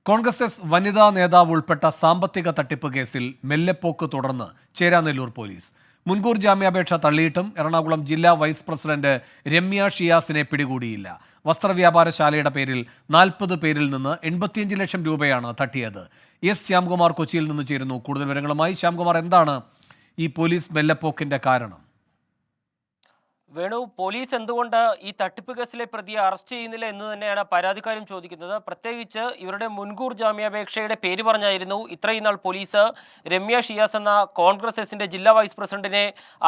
Congress S വനിതാ നേതാവ് ഉൾപ്പെട്ട സാമ്പത്തിക തട്ടിപ്പ് കേസിൽ മെല്ലെപ്പോക്ക് തുടർന്ന് ചേരാനെല്ലൂർ പോലീസ്. മുൻകൂർ ജാമ്യാപേക്ഷ തള്ളിയിട്ടും എറണാകുളം ജില്ലാ വൈസ് പ്രസിഡന്റ് രമ്യ ഷിയാസിനെ പിടികൂടിയില്ല. വസ്ത്രവ്യാപാരശാലയുടെ പേരിൽ 40 പേരിൽ നിന്ന് 85 ലക്ഷം രൂപയാണ് തട്ടിയത്. എസ് ശ്യാംകുമാർ കൊച്ചിയിൽ നിന്ന് ചേരുന്നു കൂടുതൽ വിവരങ്ങളുമായി. ശ്യാംകുമാർ, എന്താണ് ഈ പോലീസ് മെല്ലെപ്പോക്കിന്റെ കാരണം? വേണു, പോലീസ് എന്തുകൊണ്ട് ഈ തട്ടിപ്പ് കേസിലെ പ്രതിയെ അറസ്റ്റ് ചെയ്യുന്നില്ല എന്ന് തന്നെയാണ് പരാതിക്കാരും ചോദിക്കുന്നത്. പ്രത്യേകിച്ച് ഇവരുടെ മുൻകൂർ ജാമ്യാപേക്ഷയുടെ പേര് പറഞ്ഞായിരുന്നു ഇത്രയും നാൾ പോലീസ് രമ്യ ഷിയാസ് എന്ന കോൺഗ്രസ് എസിന്റെ ജില്ലാ വൈസ് പ്രസിഡന്റിനെ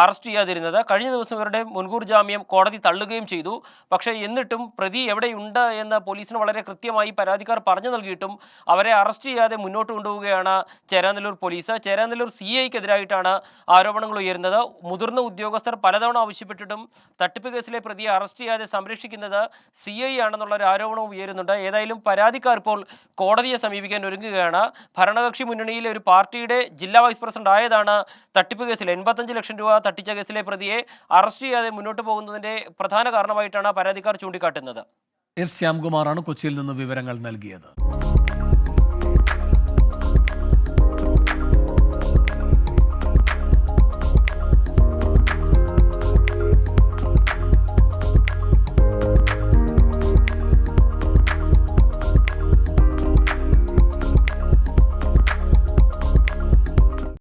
അറസ്റ്റ് ചെയ്യാതിരുന്നത്. കഴിഞ്ഞ ദിവസം ഇവരുടെ മുൻകൂർ ജാമ്യം കോടതി തള്ളുകയും ചെയ്തു. പക്ഷേ എന്നിട്ടും പ്രതി എവിടെയുണ്ട് എന്ന് പോലീസിന് വളരെ കൃത്യമായി പരാതിക്കാർ പറഞ്ഞു നൽകിയിട്ടും അവരെ അറസ്റ്റ് ചെയ്യാതെ മുന്നോട്ട് കൊണ്ടുപോവുകയാണ് ചേരാനെല്ലൂർ പോലീസ്. ചേരാനെല്ലൂർ CIക്കെതിരായിട്ടാണ് ആരോപണങ്ങൾ ഉയരുന്നത്. മുതിർന്ന ഉദ്യോഗസ്ഥർ പലതവണ ആവശ്യപ്പെട്ടിട്ടും തട്ടിപ്പ് കേസിലെ പ്രതിയെ അറസ്റ്റ് ചെയ്യാതെ സംരക്ഷിക്കുന്നത് CI ആണെന്നുള്ള ഒരു ആരോപണവും ഉയരുന്നുണ്ട്. ഏതായാലും പരാതിക്കാർ ഇപ്പോൾ കോടതിയെ സമീപിക്കാൻ ഒരുങ്ങുകയാണ്. ഭരണകക്ഷി മുന്നണിയിലെ ഒരു പാർട്ടിയുടെ ജില്ലാ വൈസ് പ്രസിഡന്റ് ആയതാണ് തട്ടിപ്പ് കേസിൽ 85 ലക്ഷം രൂപ തട്ടിച്ച കേസിലെ പ്രതിയെ അറസ്റ്റ് ചെയ്യാതെ മുന്നോട്ട് പോകുന്നതിന്റെ പ്രധാന കാരണമായിട്ടാണ് പരാതിക്കാർ ചൂണ്ടിക്കാട്ടുന്നത്. എസ് ശ്യാംകുമാറാണ് കൊച്ചിയിൽ നിന്ന് വിവരങ്ങൾ നൽകിയത്.